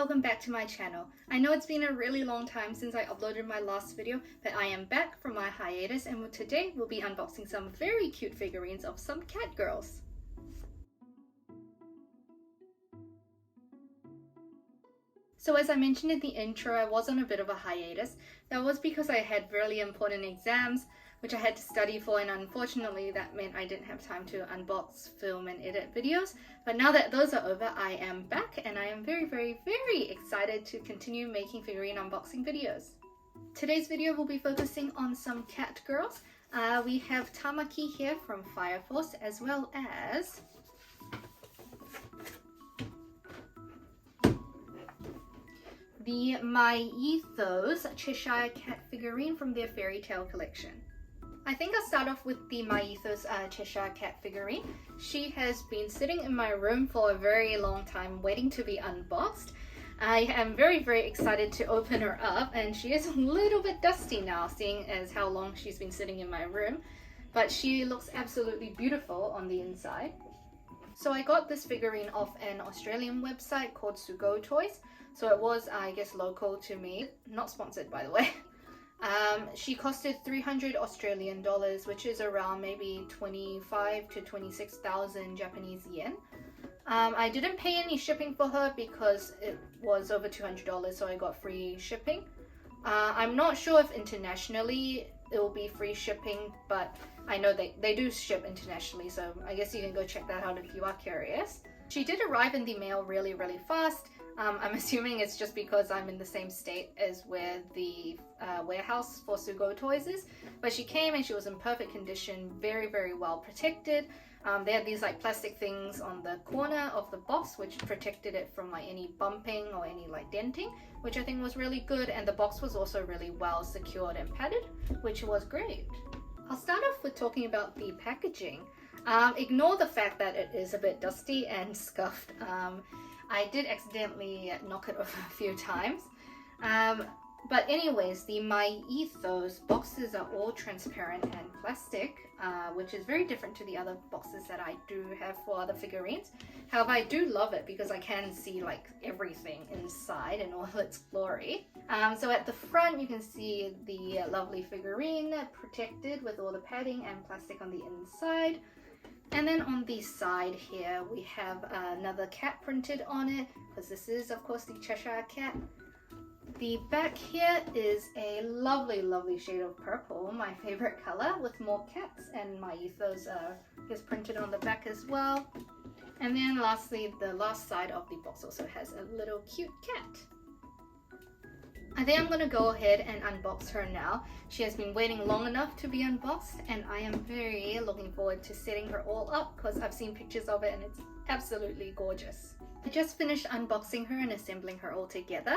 welcome back to my channel. I know it's been a really long time since I uploaded my last video, but I am back from my hiatus and today we'll be unboxing some very cute figurines of some cat girls. So as I mentioned in the intro, I was on a bit of a hiatus. That was because I had really important exams which I had to study for, and unfortunately that meant I didn't have time to unbox, film and edit videos. But now that those are over, I am back and I am very excited to continue making figurine unboxing videos. Today's video will be focusing on some cat girls. We have Tamaki here from Fire Force, as well as the Myethos Cheshire Cat figurine from their fairy tale collection. I think I'll start off with the Myethos Cheshire Cat figurine. She has been sitting in my room for a very long time waiting to be unboxed. I am very excited to open her up, and she is a little bit dusty now seeing as how long she's been sitting in my room, but she looks absolutely beautiful on the inside. So I got this figurine off an Australian website called Sugo Toys. So it was, I guess, local to me. Not sponsored, by the way. She costed 300 Australian dollars, which is around maybe 25 to 26,000 Japanese yen. I didn't pay any shipping for her because it was over $200, so I got free shipping. I'm not sure if internationally it will be free shipping, but I know they do ship internationally, so I guess you can go check that out if you are curious. She did arrive in the mail really fast. I'm assuming it's just because I'm in the same state as where the warehouse for Sugo Toys is, but she came and she was in perfect condition, very well protected. They had these like plastic things on the corner of the box which protected it from like any bumping or any like denting, which I think was really good, and the box was also really well secured and padded, which was great. I'll start off with talking about the packaging. Ignore the fact that it is a bit dusty and scuffed. I did accidentally knock it over a few times. But anyways, the Myethos boxes are all transparent and plastic, which is very different to the other boxes that I do have for other figurines. However, I do love it because I can see like everything inside in all its glory. So at the front you can see the lovely figurine protected with all the padding and plastic on the inside. And then on the side here we have another cat printed on it, because this is of course the Cheshire Cat. The back here is a lovely shade of purple, my favorite color, with more cats, and Myethos is printed on the back as well. And then lastly, the last side of the box also has a little cute cat. I think I'm gonna go ahead and unbox her now. She has been waiting long enough to be unboxed, and I am very looking forward to setting her all up because I've seen pictures of it and it's absolutely gorgeous. I just finished unboxing her and assembling her all together.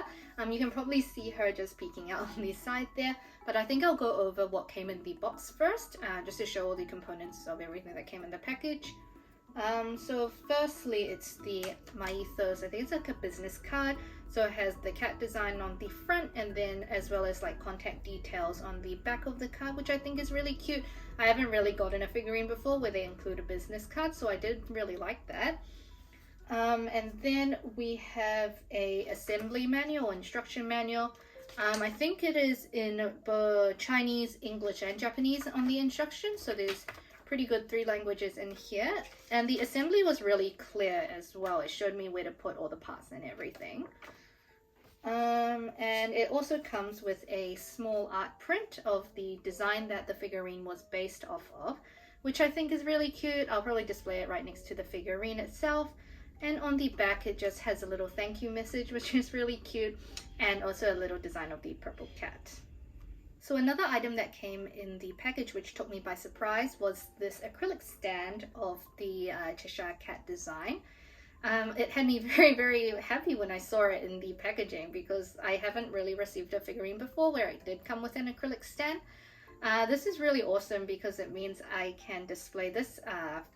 You can probably see her just peeking out on the side there, but I think I'll go over what came in the box first, just to show all the components of everything that came in the package. So firstly, it's the Myethos. I think it's like a business card. So it has the cat design on the front, and then as well as like contact details on the back of the card, which I think is really cute. I haven't really gotten a figurine before where they include a business card, so I did really like that. And then we have a assembly manual, instruction manual. I think it is in both Chinese, English and Japanese on the instructions, so there's pretty good 3 languages in here. And the assembly was really clear as well. It showed me where to put all the parts and everything. And it also comes with a small art print of the design that the figurine was based off of, which I think is really cute. I'll probably display it right next to the figurine itself. And on the back it just has a little thank you message, which is really cute, and also a little design of the purple cat. So another item that came in the package which took me by surprise was this acrylic stand of the Cheshire Cat design. It had me very happy when I saw it in the packaging, because I haven't really received a figurine before where it did come with an acrylic stand. This is really awesome because it means I can display this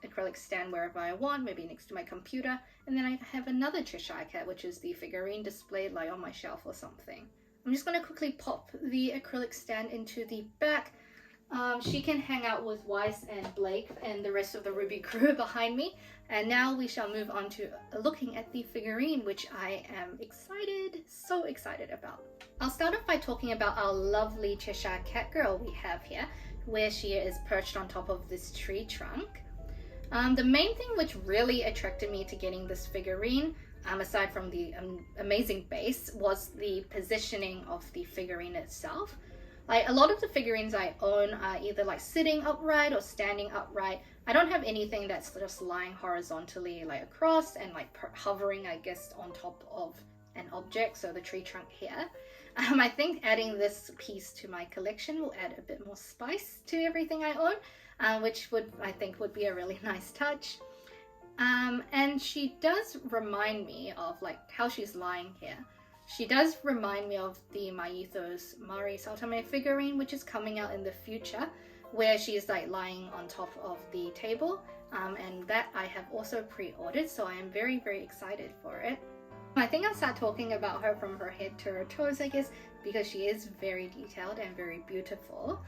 acrylic stand wherever I want, maybe next to my computer, and then I have another Cheshire Cat, which is the figurine displayed like on my shelf or something. I'm just going to quickly pop the acrylic stand into the back. She can hang out with Weiss and Blake and the rest of the Ruby crew behind me. And now we shall move on to looking at the figurine, which I am so excited about. I'll start off by talking about our lovely Cheshire Cat girl we have here, where she is perched on top of this tree trunk. The main thing which really attracted me to getting this figurine, aside from the amazing base, was the positioning of the figurine itself. Like, a lot of the figurines I own are either like sitting upright or standing upright. I don't have anything that's just lying horizontally like across and like hovering, I guess, on top of an object, so the tree trunk here. I think adding this piece to my collection will add a bit more spice to everything I own, which I think would be a really nice touch. And she does remind me of like how she's lying here. She does remind me of the Myethos Mari Saotome figurine, which is coming out in the future, where she's like lying on top of the table, and that I have also pre-ordered, so I am very, very excited for it. I think I'll start talking about her from her head to her toes, I guess, because she is very detailed and very beautiful.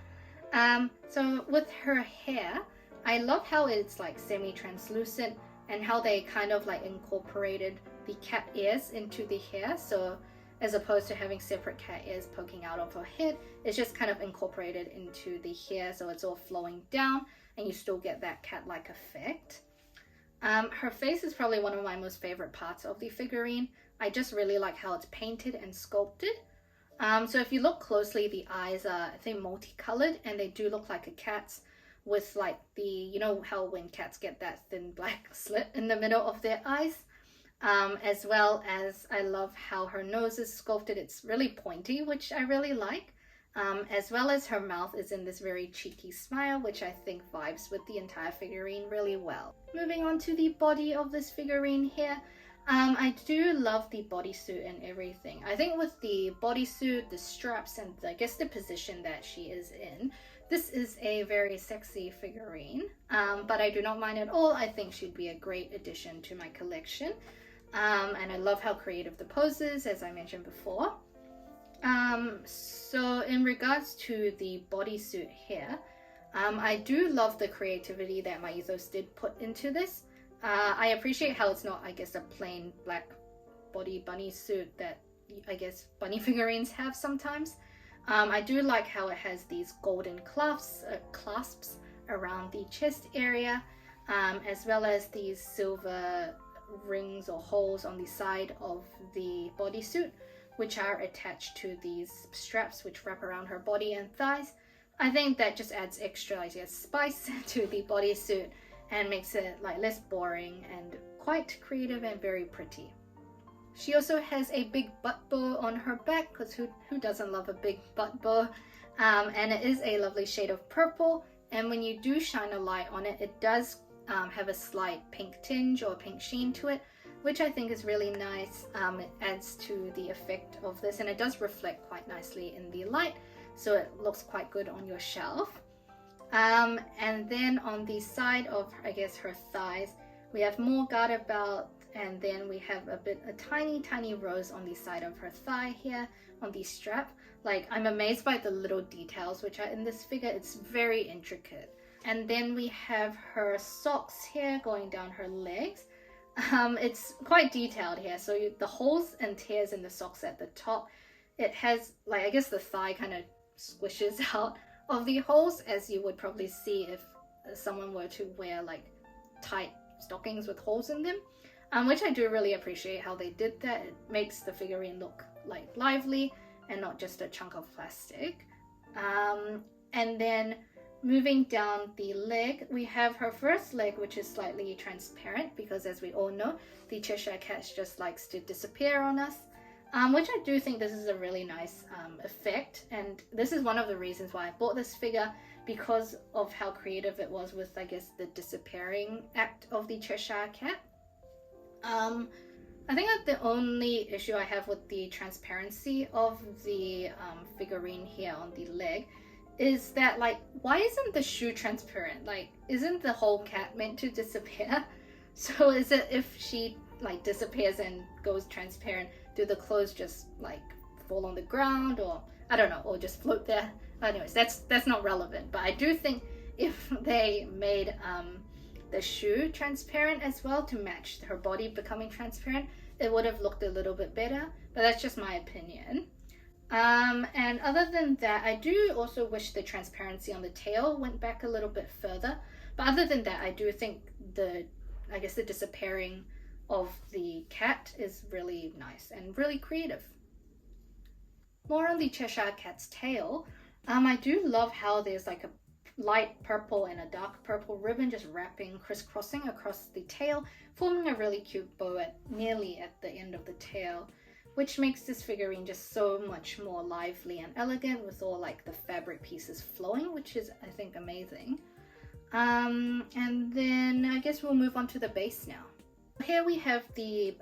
So with her hair, I love how it's like semi-translucent and how they kind of like incorporated the cat ears into the hair. So as opposed to having separate cat ears poking out of her head, it's just kind of incorporated into the hair, so it's all flowing down and you still get that cat-like effect. Her face is probably one of my most favorite parts of the figurine. I just really like how it's painted and sculpted. So if you look closely, the eyes are, I think, multicolored, and they do look like a cat's, with like the, you know how when cats get that thin black slit in the middle of their eyes? As well as I love how her nose is sculpted. It's really pointy, which I really like. As well as her mouth is in this very cheeky smile, which I think vibes with the entire figurine really well. Moving on to the body of this figurine here. I do love the bodysuit and everything. I think with the bodysuit, the straps, and I guess the position that she is in, this is a very sexy figurine, but I do not mind at all. I think she'd be a great addition to my collection. And I love how creative the pose is, as I mentioned before. So in regards to the bodysuit here, I do love the creativity that Myethos did put into this. I appreciate how it's not, I guess, a plain black body bunny suit that I guess bunny figurines have sometimes. I do like how it has these golden clasps around the chest area, as well as these silver rings or holes on the side of the bodysuit, which are attached to these straps which wrap around her body and thighs. I think that just adds extra, I guess, spice to the bodysuit and makes it like less boring and quite creative and very pretty. She also has a big butt bow on her back, because who doesn't love a big butt bow? And it is a lovely shade of purple, and when you do shine a light on it, it does have a slight pink tinge or pink sheen to it, which I think is really nice. It adds to the effect of this, and it does reflect quite nicely in the light, so it looks quite good on your shelf. And then on the side of, I guess, her thighs, we have more garter belt, and then we have a tiny rose on the side of her thigh here on the strap. Like, I'm amazed by the little details which are in this figure. It's very intricate. And then we have her socks here going down her legs. It's quite detailed here. So the holes and tears in the socks at the top, it has, like, I guess the thigh kind of squishes out of the holes, as you would probably see if someone were to wear like tight stockings with holes in them, which I do really appreciate how they did that. It makes the figurine look like lively and not just a chunk of plastic. And then moving down the leg, we have her first leg, which is slightly transparent, because as we all know, the Cheshire Cat just likes to disappear on us, which I do think this is a really nice effect, and this is one of the reasons why I bought this figure, because of how creative it was with, I guess, the disappearing act of the Cheshire Cat. I think that the only issue I have with the transparency of the figurine here on the leg is that, like, why isn't the shoe transparent? Like, isn't the whole cat meant to disappear? So is it, if she like disappears and goes transparent, do the clothes just like fall on the ground, or I don't know, or just float there. Anyways, that's not relevant, but I do think if they made the shoe transparent as well to match her body becoming transparent, it would have looked a little bit better, but that's just my opinion. And other than that, I do also wish the transparency on the tail went back a little bit further, but other than that, I do think the disappearing of the cat is really nice and really creative. More on the Cheshire Cat's tail, I do love how there's like a light purple and a dark purple ribbon just wrapping, crisscrossing across the tail, forming a really cute bow nearly at the end of the tail, which makes this figurine just so much more lively and elegant with all like the fabric pieces flowing, which is, I think, amazing. And then I guess we'll move on to the base now. Here we have the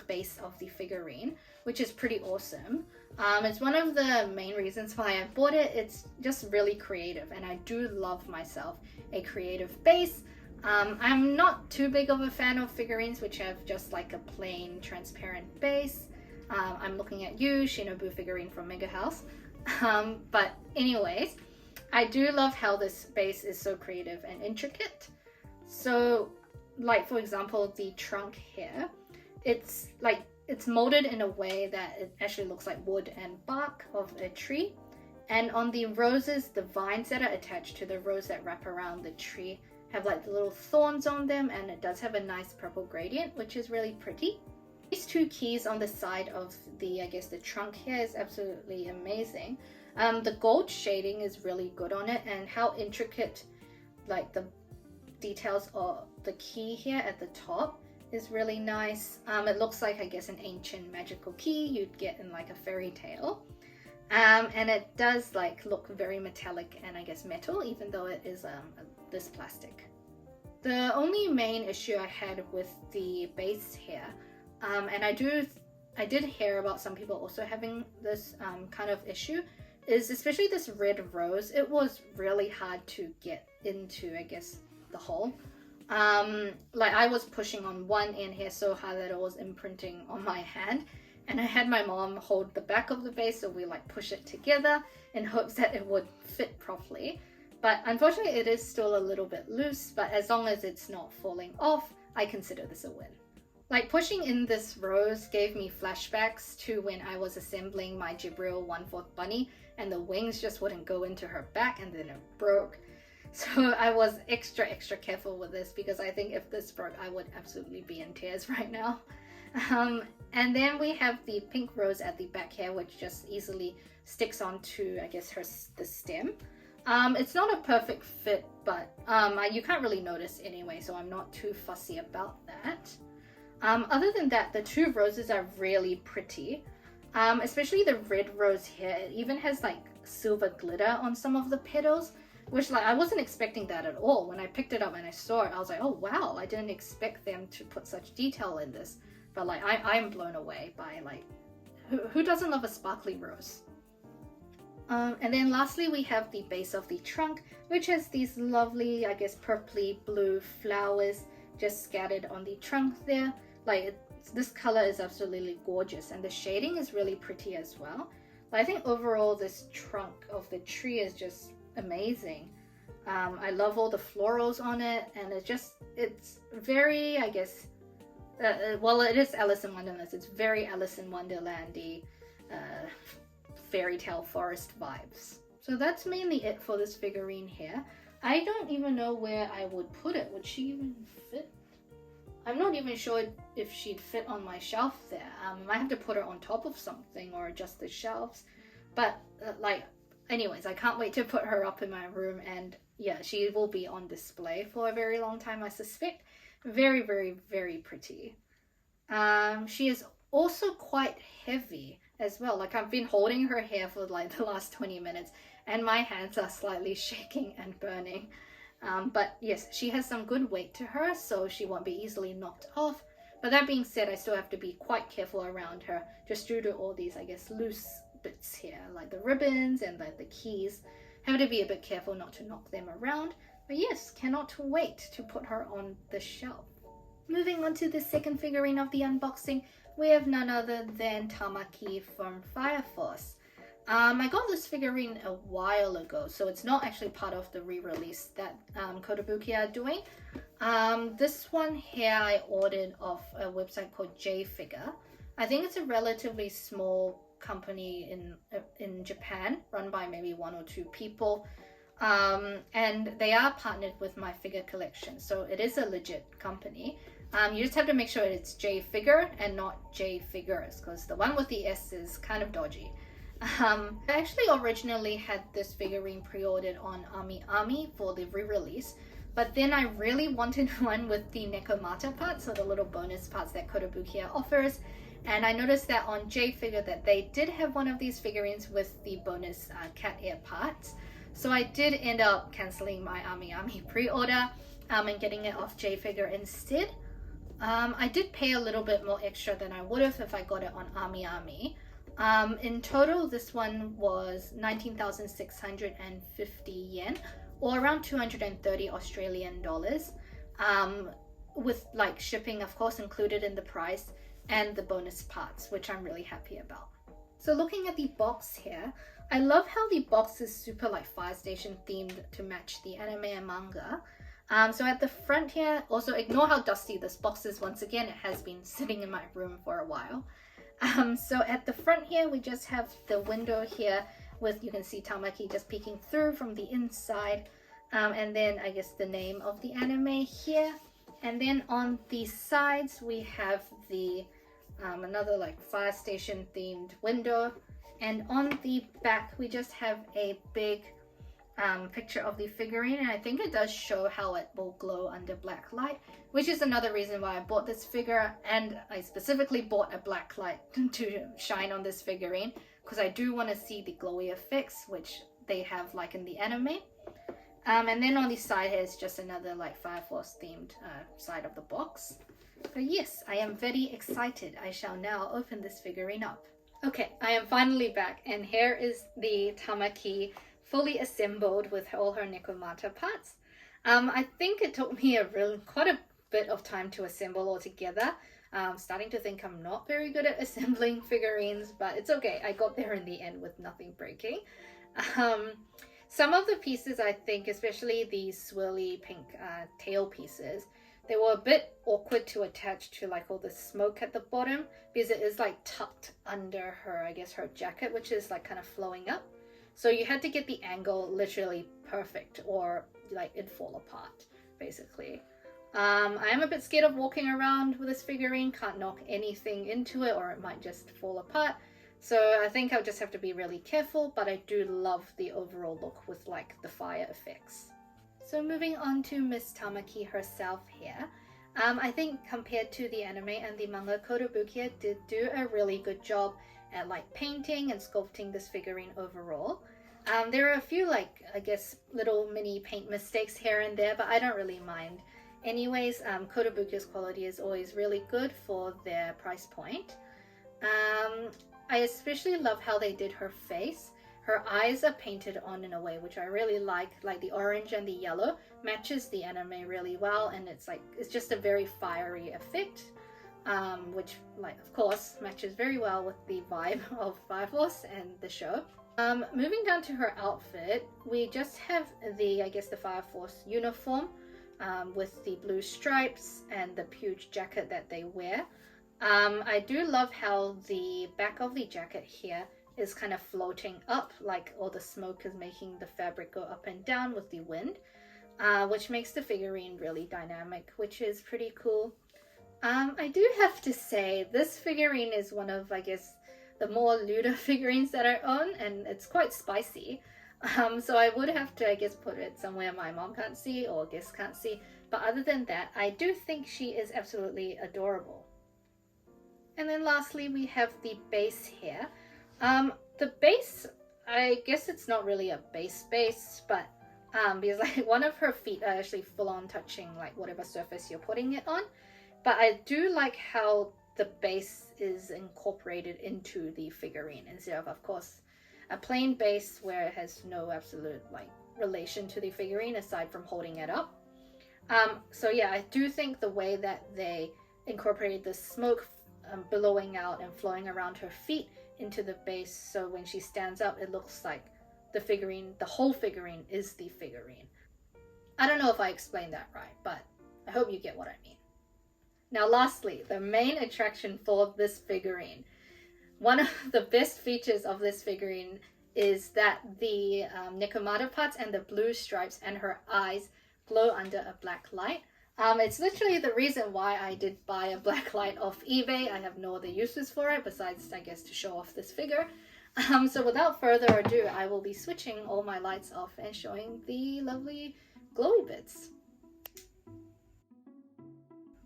base of the figurine, which is pretty awesome. It's one of the main reasons why I bought it. It's just really creative, and I do love myself a creative base. I'm not too big of a fan of figurines which have just like a plain transparent base. I'm looking at you, Shinobu figurine from Mega House. But anyways, I do love how this base is so creative and intricate. So like, for example, the trunk here, it's molded in a way that it actually looks like wood and bark of a tree. And on the roses, the vines that are attached to the rose that wrap around the tree have like the little thorns on them, and it does have a nice purple gradient, which is really pretty. These two keys on the side of the, the trunk here is absolutely amazing. The gold shading is really good on it, and how intricate like the details of the key here at the top is really nice. It looks like, I guess, an ancient magical key you'd get in like a fairy tale. And it does like look very metallic and I guess metal, even though it is this plastic. The only main issue I had with the base here, and I did hear about some people also having this kind of issue, is especially this red rose. It was really hard to get into, I guess, the hole. Like I was pushing on one end here so hard that it was imprinting on my hand, and I had my mom hold the back of the base, so we like push it together in hopes that it would fit properly. But unfortunately it is still a little bit loose, but as long as it's not falling off, I consider this a win. Like pushing in this rose gave me flashbacks to when I was assembling my Jibril 1/4 bunny and the wings just wouldn't go into her back and then it broke. So I was extra careful with this, because I think if this broke, I would absolutely be in tears right now. And then we have the pink rose at the back here, which just easily sticks onto, I guess, the stem. It's not a perfect fit, but you can't really notice anyway, so I'm not too fussy about that. Other than that, the two roses are really pretty. Especially the red rose here. It even has like silver glitter on some of the petals, which like I wasn't expecting that at all. When I picked it up and I saw it, I was like, oh wow, I didn't expect them to put such detail in this. But like I'm blown away by like, who doesn't love a sparkly rose? And then lastly we have the base of the trunk, which has these lovely, I guess, purpley blue flowers just scattered on the trunk there. Like this color is absolutely gorgeous, and the shading is really pretty as well. But I think overall this trunk of the tree is just amazing. I love all the florals on it, and it's very, I guess, well, it is Alice in Wonderland. It's very Alice in Wonderland-y, fairy tale forest vibes. So that's mainly it for this figurine here. I don't even know where I would put it. Would she even fit? I'm not even sure if she'd fit on my shelf there. I might have to put her on top of something or adjust the shelves. But anyways, I can't wait to put her up in my room, and yeah, she will be on display for a very long time, I suspect. Very, very, very pretty. She is also quite heavy as well. Like I've been holding her hair for like the last 20 minutes and my hands are slightly shaking and burning. But yes, she has some good weight to her, so she won't be easily knocked off. But that being said, I still have to be quite careful around her, just due to all these, I guess, loose bits here, like the ribbons and the keys. Have to be a bit careful not to knock them around. But yes, cannot wait to put her on the shelf. Moving on to the second figurine of the unboxing, we have none other than Tamaki from Fire Force. I got this figurine a while ago, so it's not actually part of the re-release that Kotobukiya are doing. This one here I ordered off a website called J-Figure. I think it's a relatively small company in Japan, run by maybe 1 or 2 people. And they are partnered with my figure collection, so it is a legit company. You just have to make sure it's J-Figure and not J-Figures, because the one with the S is kind of dodgy. I actually originally had this figurine pre-ordered on ARTFX for the re-release, but then I really wanted one with the Nekomata parts, so the little bonus parts that Kotobukiya offers, and I noticed that on J-Figure that they did have one of these figurines with the bonus cat ear parts. So I did end up cancelling my ARTFX pre-order and getting it off J-Figure instead. I did pay a little bit more extra than I would have if I got it on ARTFX. In total, this one was 19,650 yen, or around 230 Australian dollars, with like shipping of course included in the price and the bonus parts, which I'm really happy about. So looking at the box here, I love how the box is super like Fire Station themed to match the anime and manga. So at the front here, also ignore how dusty this box is. Once again, it has been sitting in my room for a while. So at the front here, we just have the window here with, you can see Tamaki just peeking through from the inside. And then I guess the name of the anime here. And then on the sides, we have the another like Fire Station themed window. And on the back, we just have a big picture of the figurine, and I think it does show how it will glow under black light, which is another reason why I bought this figure, and I specifically bought a black light to shine on this figurine because I do want to see the glowy effects which they have like in the anime. And then on the side here is just another like Fire Force themed side of the box. But yes, I am very excited. I shall now open this figurine up. Okay, I am finally back, and here is the Tamaki fully assembled with all her Nekomata parts. I think it took me quite a bit of time to assemble all together. I'm starting to think I'm not very good at assembling figurines, but it's okay. I got there in the end with nothing breaking. Some of the pieces, I think, especially the swirly pink tail pieces, they were a bit awkward to attach to like all the smoke at the bottom, because it is like tucked under her, I guess, her jacket, which is like kind of flowing up. So you had to get the angle literally perfect or like it'd fall apart, basically. I am a bit scared of walking around with this figurine, can't knock anything into it or it might just fall apart. So I think I'll just have to be really careful, but I do love the overall look with like the fire effects. So moving on to Miss Tamaki herself here. I think compared to the anime and the manga, Kotobukiya did do a really good job at like painting and sculpting this figurine overall. There are a few like, I guess, little mini paint mistakes here and there, but I don't really mind. Anyways, Kotobukiya's quality is always really good for their price point. I especially love how they did her face. Her eyes are painted on in a way which I really like the orange and the yellow matches the anime really well, and it's just a very fiery effect, which like of course matches very well with the vibe of Fire Force and the show. Moving down to her outfit, we just have I guess the Fire Force uniform with the blue stripes and the huge jacket that they wear. I do love how the back of the jacket here is kind of floating up, like all the smoke is making the fabric go up and down with the wind, which makes the figurine really dynamic, which is pretty cool. I do have to say, this figurine is one of, I guess, the more lewder figurines that I own, and it's quite spicy. So I would have to, I guess, put it somewhere my mom can't see or guests can't see. But other than that, I do think she is absolutely adorable. And then lastly, we have the base here. The base, I guess it's not really a base, but because like one of her feet are actually full on touching like whatever surface you're putting it on. But I do like how the base is incorporated into the figurine instead of course, a plain base where it has no absolute like relation to the figurine aside from holding it up. So yeah, I do think the way that they incorporated the smoke billowing out and flowing around her feet into the base, so when she stands up it looks like the figurine, the whole figurine is the figurine. I don't know if I explained that right, but I hope you get what I mean. Now lastly, the main attraction for this figurine. One of the best features of this figurine is that the Nekomata parts and the blue stripes and her eyes glow under a black light. It's literally the reason why I did buy a black light off eBay. I have no other uses for it besides, I guess, to show off this figure. So without further ado, I will be switching all my lights off and showing the lovely glowy bits.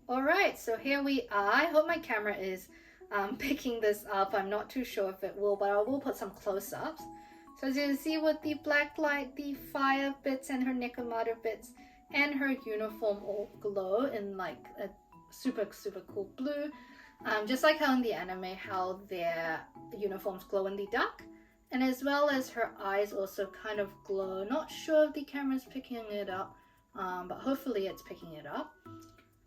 Alright, so here we are. I hope my camera is picking this up. I'm not too sure if it will, but I will put some close-ups. So as you can see with the black light, the fire bits and her Nekomata bits and her uniform all glow in like a super cool blue. Just like how in the anime, how their uniforms glow in the dark. And as well as her eyes also kind of glow. Not sure if the camera's picking it up, but hopefully it's picking it up.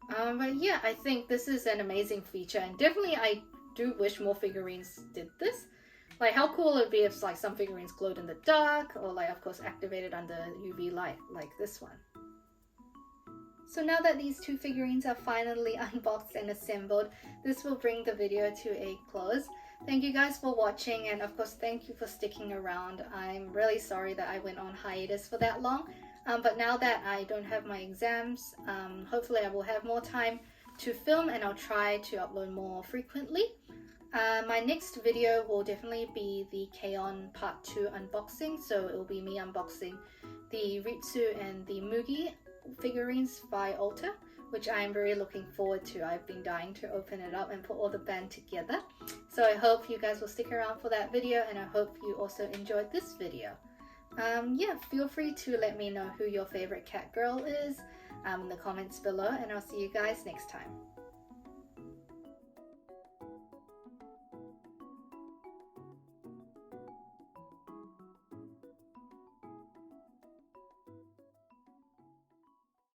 But yeah, I think this is an amazing feature, and definitely I do wish more figurines did this. Like, how cool it would be if like some figurines glowed in the dark, or like of course activated under UV light like this one. So now that these two figurines are finally unboxed and assembled, this will bring the video to a close. Thank you guys for watching, and of course thank you for sticking around. I'm really sorry that I went on hiatus for that long, but now that I don't have my exams, hopefully I will have more time to film, and I'll try to upload more frequently. My next video will definitely be the K-On! Part 2 unboxing, so it will be me unboxing the Ritsu and the Mugi figurines by Ulta, which I am very looking forward to. I've been dying to open it up and put all the band together. So I hope you guys will stick around for that video, and I hope you also enjoyed this video. Yeah, feel free to let me know who your favorite cat girl is in the comments below, and I'll see you guys next time.